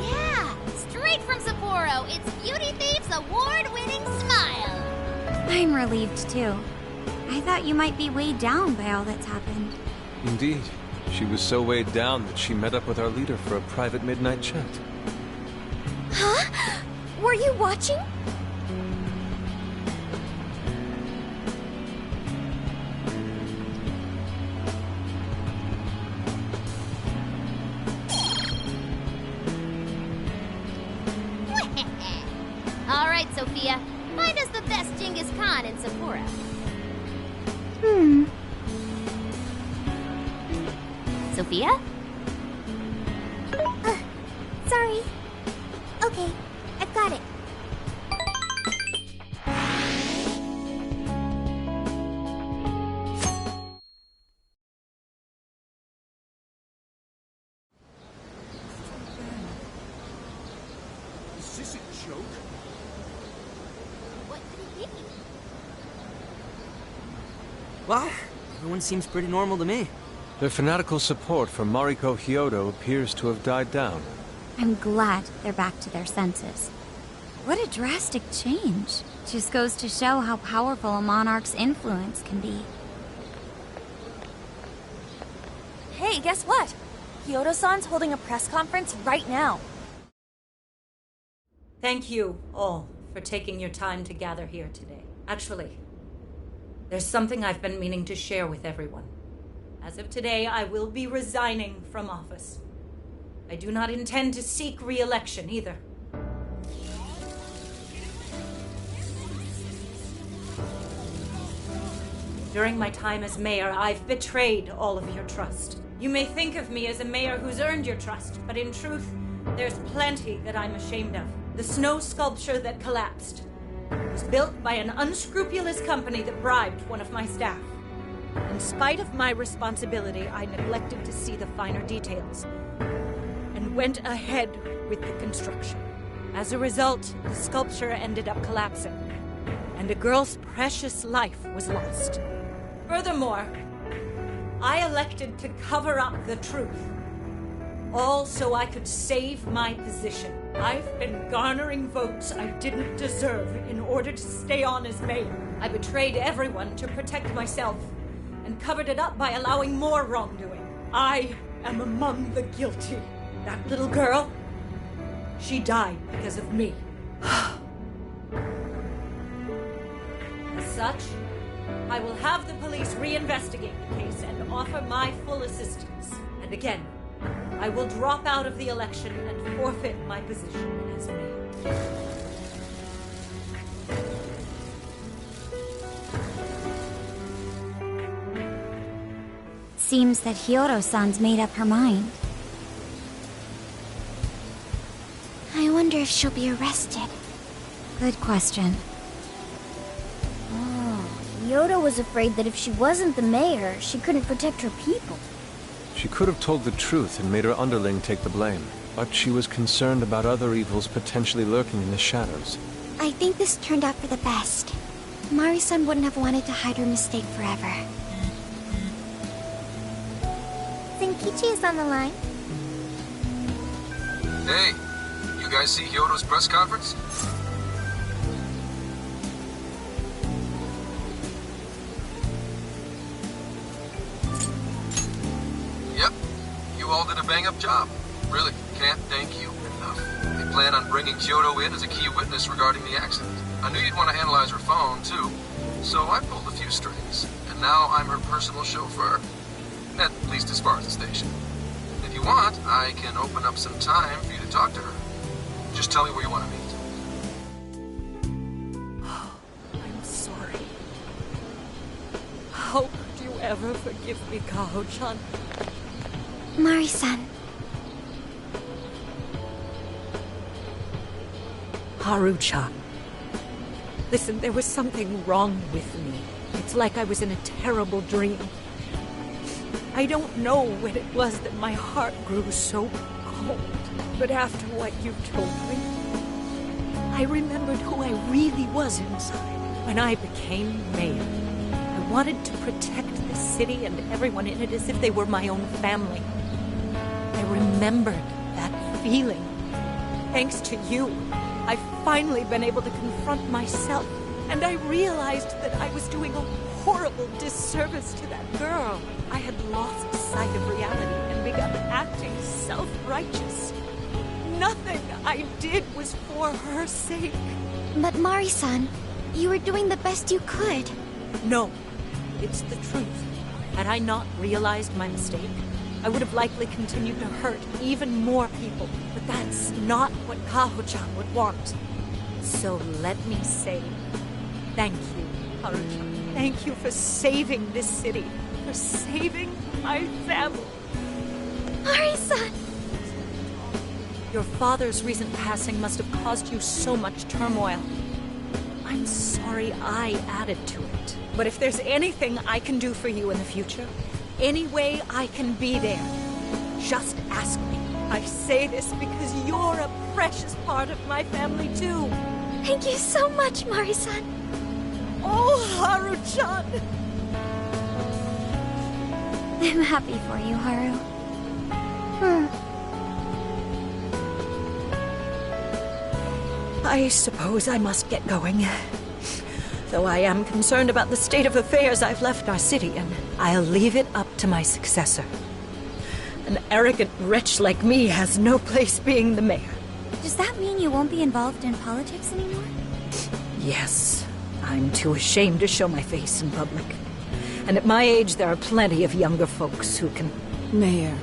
Yeah, straight from Sapporo, it's Beauty Thief's award-winning smile.
I'm relieved too. I thought you might be weighed down by all that's happened.
Indeed. She was so weighed down that she met up with our leader for a private midnight chat.
Huh? Were you watching?
All right, Sophia. Find us the best Genghis Khan in Sapporo. Sophia?
Sorry. Okay, I've got it.
Is this a joke?
What could it be?
Well, everyone seems pretty normal to me.
Their fanatical support for Mariko Hyodo appears to have died down.
I'm glad they're back to their senses. What a drastic change. Just goes to show how powerful a monarch's influence can be.
Hey, guess what? Kyoto-san's holding a press conference right now.
Thank you all for taking your time to gather here today. Actually, there's something I've been meaning to share with everyone. As of today, I will be resigning from office. I do not intend to seek re-election either. During my time as mayor, I've betrayed all of your trust. You may think of me as a mayor who's earned your trust, but in truth, there's plenty that I'm ashamed of. The snow sculpture that collapsed was built by an unscrupulous company that bribed one of my staff. In spite of my responsibility, I neglected to see the finer details and went ahead with the construction. As a result, the sculpture ended up collapsing, and a girl's precious life was lost. Furthermore, I elected to cover up the truth. All so I could save my position. I've been garnering votes I didn't deserve in order to stay on as mayor. I betrayed everyone to protect myself and covered it up by allowing more wrongdoing. I am among the guilty. That little girl, she died because of me. As such, I will have the police reinvestigate the case and offer my full assistance. And again, I will drop out of the election and forfeit my position as mayor.
Seems that Hiyoro-san's made up her mind.
I wonder if she'll be arrested.
Good question.
Yoda was afraid that if she wasn't the mayor, she couldn't protect her people.
She could have told the truth and made her underling take the blame, but she was concerned about other evils potentially lurking in the shadows.
I think this turned out for the best. Mari-san wouldn't have wanted to hide her mistake forever.
Zenkichi is on the line.
Hey, you guys see Hyodo's press conference? Yep, you all did a bang-up job. Really, can't thank you enough. They plan on bringing Kyoto in as a key witness regarding the accident. I knew you'd want to analyze her phone, too, so I pulled a few strings. And now I'm her personal chauffeur. At least as far as the station. If you want, I can open up some time for you to talk to her. Just tell me where you want to meet.
I'm sorry. How could you ever forgive me, Kaho-chan?
Mari-san.
Haru-chan. Listen, there was something wrong with me. It's like I was in a terrible dream. I don't know when it was that my heart grew so cold. But after what you told me, I remembered who I really was inside. When I became mayor, I wanted to protect the city and everyone in it as if they were my own family. I remembered that feeling. Thanks to you, I've finally been able to confront myself. And I realized that I was doing a horrible disservice to that girl. I had lost sight of reality and begun acting self-righteous. Nothing I did was for her sake.
But Mari-san, you were doing the best you could.
No, it's the truth. Had I not realized my mistake, I would have likely continued to hurt even more people. But that's not what Kaho-chan would want. So let me say, thank you, Haru-chan. Thank you for saving this city. For saving my family.
Mari-san!
Your father's recent passing must have caused you so much turmoil. I'm sorry I added to it. But if there's anything I can do for you in the future, any way I can be there, just ask me. I say this because you're a precious part of my family too.
Thank you so much, Mari-san.
Oh, Haru-chan!
I'm happy for you, Haru.
I suppose I must get going. Though I am concerned about the state of affairs I've left our city in, I'll leave it up to my successor. An arrogant wretch like me has no place being the mayor.
Does that mean you won't be involved in politics anymore?
Yes. I'm too ashamed to show my face in public. And at my age, there are plenty of younger folks who can...
Mayor.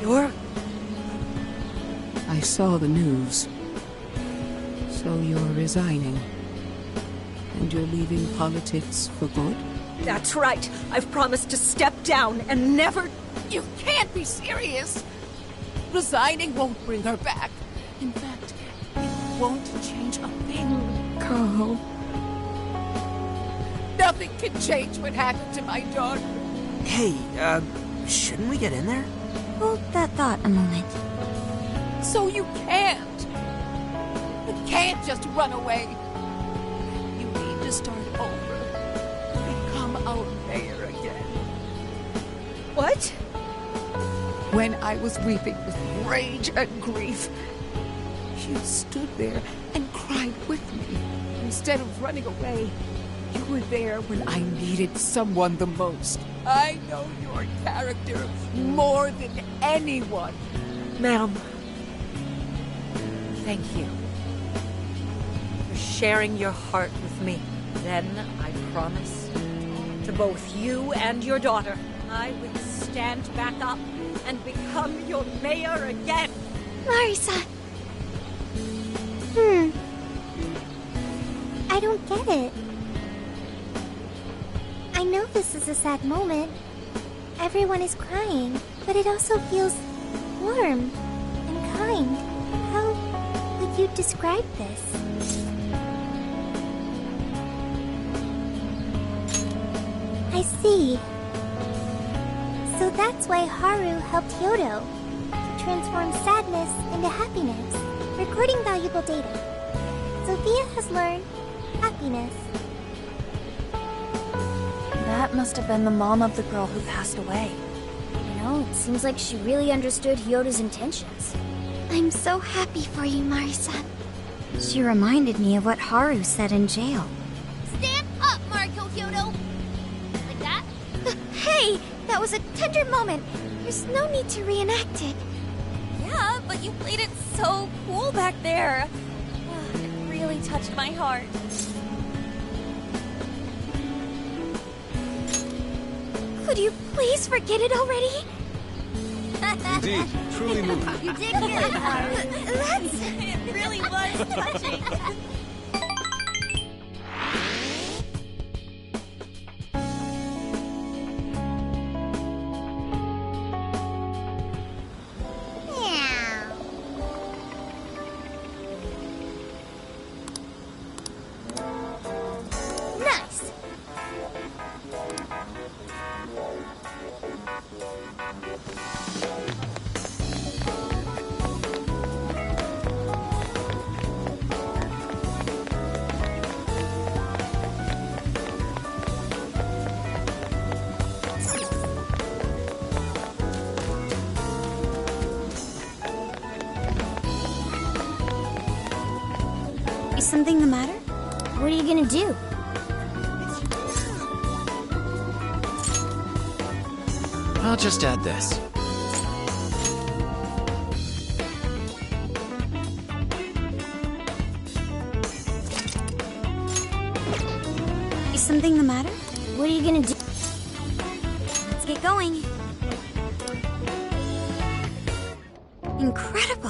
You're...
I saw the news. So you're resigning. And you're leaving politics for good?
That's right. I've promised to step down and never...
You can't be serious! Resigning won't bring her back. In fact, it won't change a thing. Kaho. Nothing can change what happened to my daughter.
Hey, shouldn't we get in there?
Hold that thought a moment.
So you can't. You can't just run away. You to start over. Become our mayor again.
What?
When I was weeping with rage and grief, you stood there and cried with me. Instead of running away, you were there when I needed someone the most. I know your character more than anyone.
Ma'am, thank you for sharing your heart with me. Then I promise to both you and your daughter, I will stand back up and become your mayor again.
Marisa!
I don't get it. I know this is a sad moment. Everyone is crying, but it also feels warm and kind. How would you describe this? I see. So that's why Haru helped Hyodo to transform sadness into happiness, recording valuable data. Sophia has learned happiness.
That must have been the mom of the girl who passed away.
You know, it seems like she really understood Hyodo's intentions. I'm so happy for you, Marisa.
She reminded me of what Haru said in jail.
Stand up, Mariko Hyodo! Like that? Hey! That was a tender moment. There's no need to reenact it.
Yeah, but you played it so cool back there. It really touched my heart.
Could you please forget it already?
Indeed, truly moving.
You did get it, Haru. It really was touching.
Nice!
Is something the matter?
What are you gonna do?
I'll just add this.
Is something the matter?
What are you gonna do?
Let's get going. Incredible.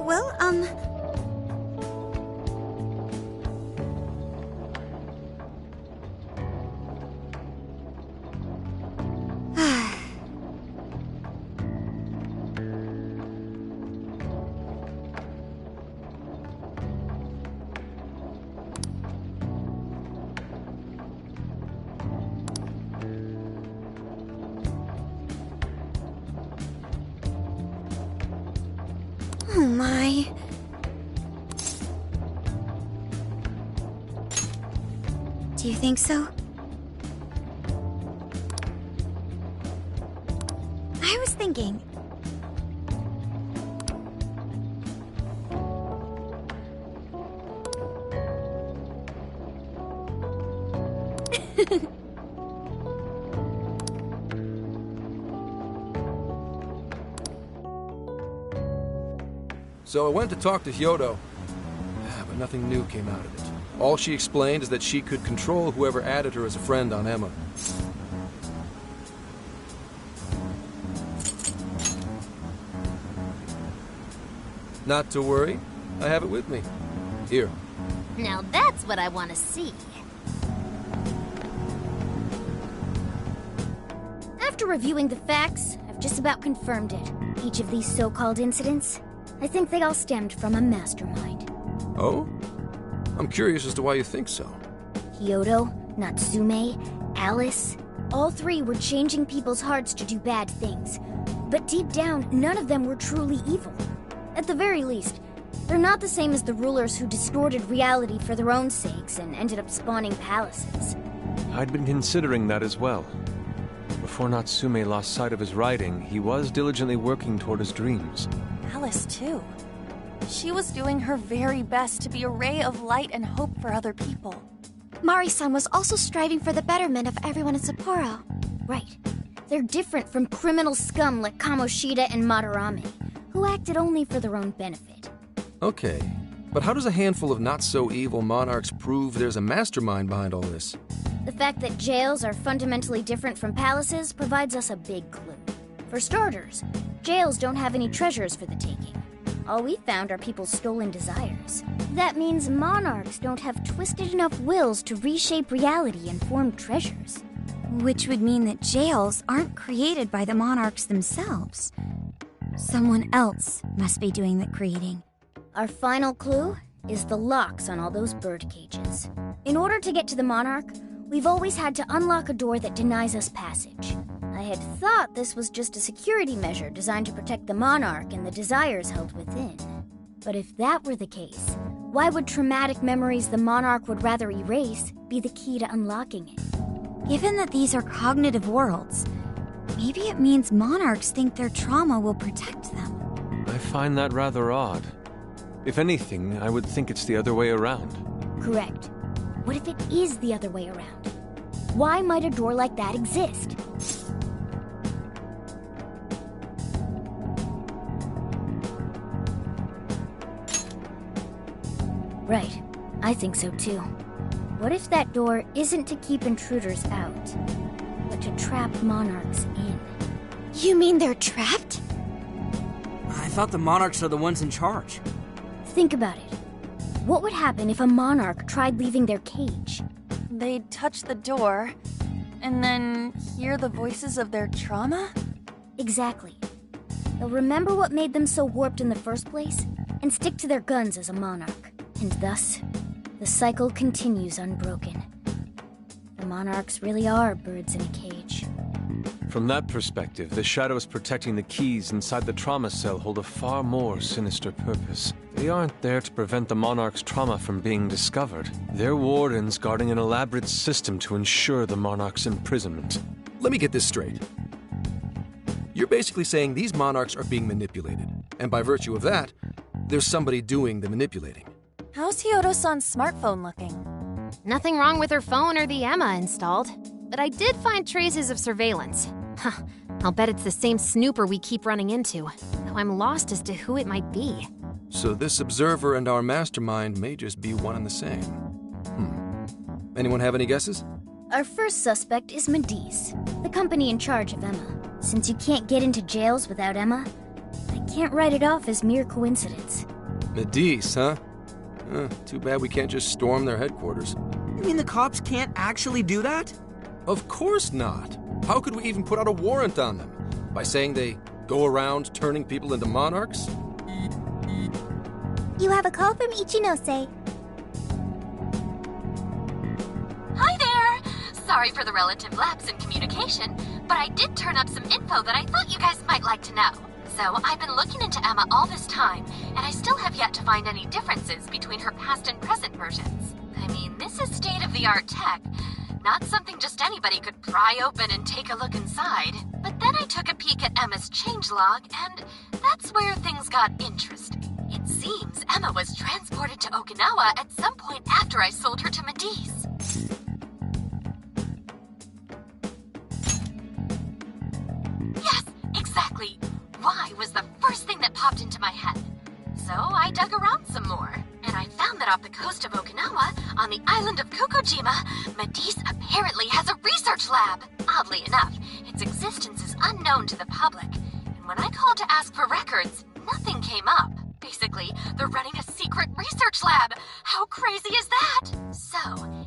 Well, oh my. Do you think so? I was thinking.
So I went to talk to Hyodo, but nothing new came out of it. All she explained is that she could control whoever added her as a friend on Emma. Not to worry. I have it with me. Here.
Now that's what I want to see. After reviewing the facts, I've just about confirmed it. Each of these so-called incidents, I think they all stemmed from a mastermind.
Oh? I'm curious as to why you think so.
Kyoto, Natsume, Alice, all three were changing people's hearts to do bad things. But deep down, none of them were truly evil. At the very least, they're not the same as the rulers who distorted reality for their own sakes and ended up spawning palaces.
I'd been considering that as well. Before Natsume lost sight of his writing, he was diligently working toward his dreams.
Alice, too. She was doing her very best to be a ray of light and hope for other people.
Mari-san was also striving for the betterment of everyone in Sapporo.
Right. They're different from criminal scum like Kamoshida and Madarame, who acted only for their own benefit.
Okay, but how does a handful of not-so-evil monarchs prove there's a mastermind behind all this?
The fact that jails are fundamentally different from palaces provides us a big clue. For starters, jails don't have any treasures for the taking. All we found are people's stolen desires. That means monarchs don't have twisted enough wills to reshape reality and form treasures.
Which would mean that jails aren't created by the monarchs themselves. Someone else must be doing the creating.
Our final clue is the locks on all those bird cages. In order to get to the monarch, we've always had to unlock a door that denies us passage. I had thought this was just a security measure designed to protect the monarch and the desires held within. But if that were the case, why would traumatic memories the monarch would rather erase be the key to unlocking it?
Given that these are cognitive worlds, maybe it means monarchs think their trauma will protect them.
I find that rather odd. If anything, I would think it's the other way around.
Correct. What if it is the other way around? Why might a door like that exist? Right. I think so too. What if that door isn't to keep intruders out, but to trap monarchs in?
You mean they're trapped?
I thought the monarchs are the ones in charge.
Think about it. What would happen if a monarch tried leaving their cage?
They'd touch the door, and then hear the voices of their trauma?
Exactly. They'll remember what made them so warped in the first place, and stick to their guns as a monarch. And thus, the cycle continues unbroken. The monarchs really are birds in a cage.
From that perspective, the shadows protecting the keys inside the trauma cell hold a far more sinister purpose. They aren't there to prevent the monarch's trauma from being discovered. They're wardens guarding an elaborate system to ensure the monarch's imprisonment.
Let me get this straight. You're basically saying these monarchs are being manipulated, and by virtue of that, there's somebody doing the manipulating.
How's Hyodo-san's smartphone looking?
Nothing wrong with her phone or the Emma installed, but I did find traces of surveillance. Huh, I'll bet it's the same snooper we keep running into, though I'm lost as to who it might be.
So this observer and our mastermind may just be one and the same. Anyone have any guesses?
Our first suspect is Medice, the company in charge of Emma. Since you can't get into jails without Emma, I can't write it off as mere coincidence.
Medice, huh? Too bad we can't just storm their headquarters.
You mean the cops can't actually do that?
Of course not. How could we even put out a warrant on them? By saying they go around turning people into monarchs?
You have a call from Ichinose.
Hi there! Sorry for the relative lapse in communication, but I did turn up some info that I thought you guys might like to know. So I've been looking into Emma all this time, and I still have yet to find any differences between her past and present versions. I mean, this is state-of-the-art tech. Not something just anybody could pry open and take a look inside. But then I took a peek at Emma's changelog, and that's where things got interesting. It seems Emma was transported to Okinawa at some point after I sold her to Medice. Yes, exactly. Why was the first thing that popped into my head. So I dug around some more, and I found that off the coast of Okinawa, on the island of Kokojima, Medice apparently has a research lab. Oddly enough, its existence is unknown to the public, and when I called to ask for records, nothing came up. Basically, they're running a secret research lab. How crazy is that? So,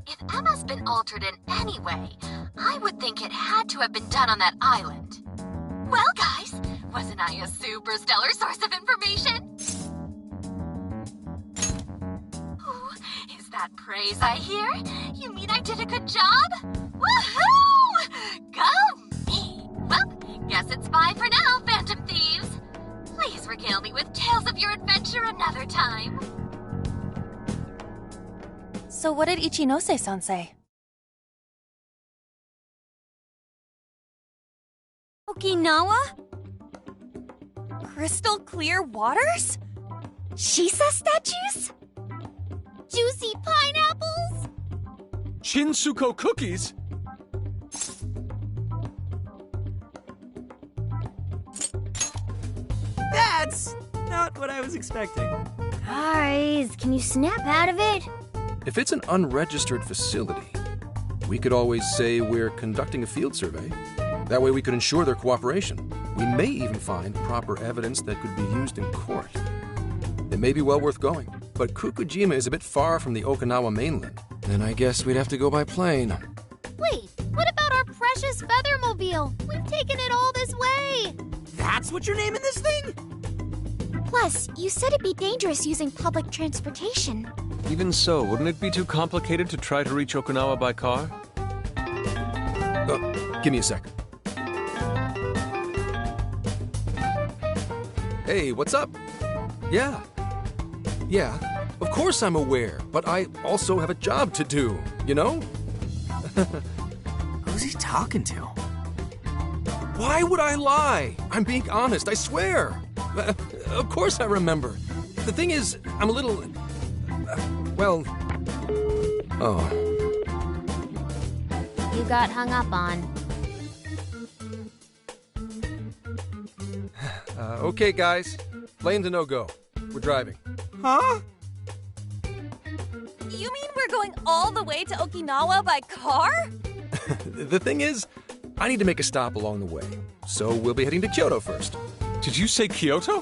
if Emma's been altered in any way, I would think it had to have been done on that island. Well, guys, wasn't I a super stellar source of information? Ooh, is that praise I hear? You mean I did a good job? Woohoo! Go me! Well, guess it's bye for now, Phantom Thieves. Please regale me with tales of your adventure another time.
So what did Ichinose-san say? Okinawa? Crystal clear waters?
Shisa statues? Juicy pineapples?
Shinsuko cookies?
That's not what I was expecting.
Guys, can you snap out of it?
If it's an unregistered facility, we could always say we're conducting a field survey. That way we could ensure their cooperation. We may even find proper evidence that could be used in court. It may be well worth going, but Kukujima is a bit far from the Okinawa mainland. Then I guess we'd have to go by plane.
Wait, what about our precious Feathermobile? We've taken it all this way.
That's what you're naming this thing?
Plus, you said it'd be dangerous using public transportation.
Even so, wouldn't it be too complicated to try to reach Okinawa by car?
Give me a sec. Hey, what's up? Yeah, of course I'm aware, but I also have a job to do, you know?
Who's he talking to?
Why would I lie? I'm being honest, I swear. Of course I remember. The thing is, I'm a little...
You got hung up on.
Okay, guys. Plane's a no-go. We're driving.
Huh?
You mean we're going all the way to Okinawa by car?
The thing is, I need to make a stop along the way. So we'll be heading to Kyoto first.
Did you say Kyoto?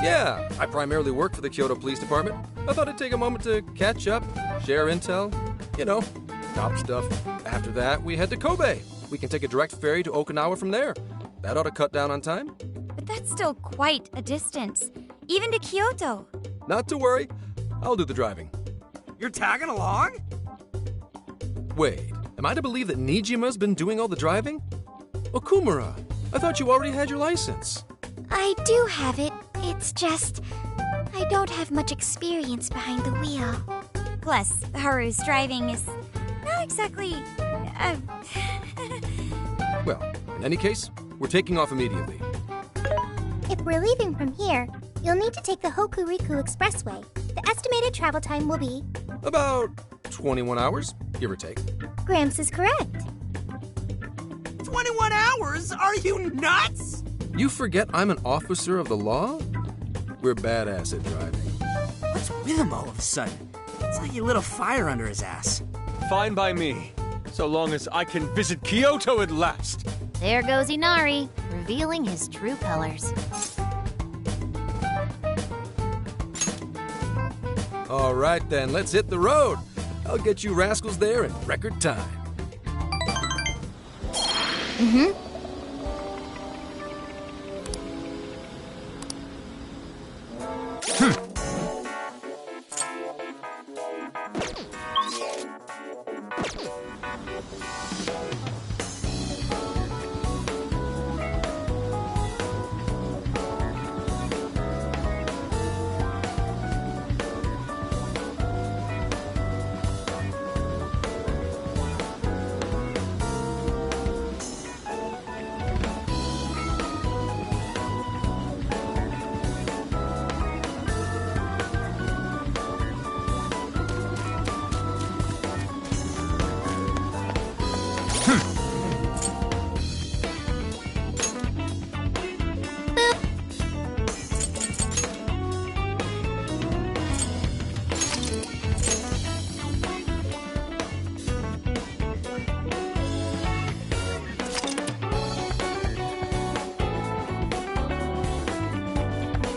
Yeah, I primarily work for the Kyoto Police Department. I thought I'd take a moment to catch up, share intel, you know, top stuff. After that, we head to Kobe. We can take a direct ferry to Okinawa from there. That ought to cut down on time.
But that's still quite a distance, even to Kyoto.
Not to worry, I'll do the driving.
You're tagging along?
Wait, am I to believe that Nijima's been doing all the driving? Okumura, I thought you already had your license.
I do have it. It's just... I don't have much experience behind the wheel.
Plus, Haru's driving is not exactly...
Well, in any case, we're taking off immediately.
If we're leaving from here, you'll need to take the Hokuriku Expressway. The estimated travel time will be...
About 21 hours, give or take.
Gramps is correct.
21 hours? Are you nuts?
You forget I'm an officer of the law? We're badass at driving.
What's with him all of a sudden? It's like he lit a fire under his ass.
Fine by me, so long as I can visit Kyoto at last.
There goes Inari, revealing his true colors.
All right then, let's hit the road. I'll get you rascals there in record time.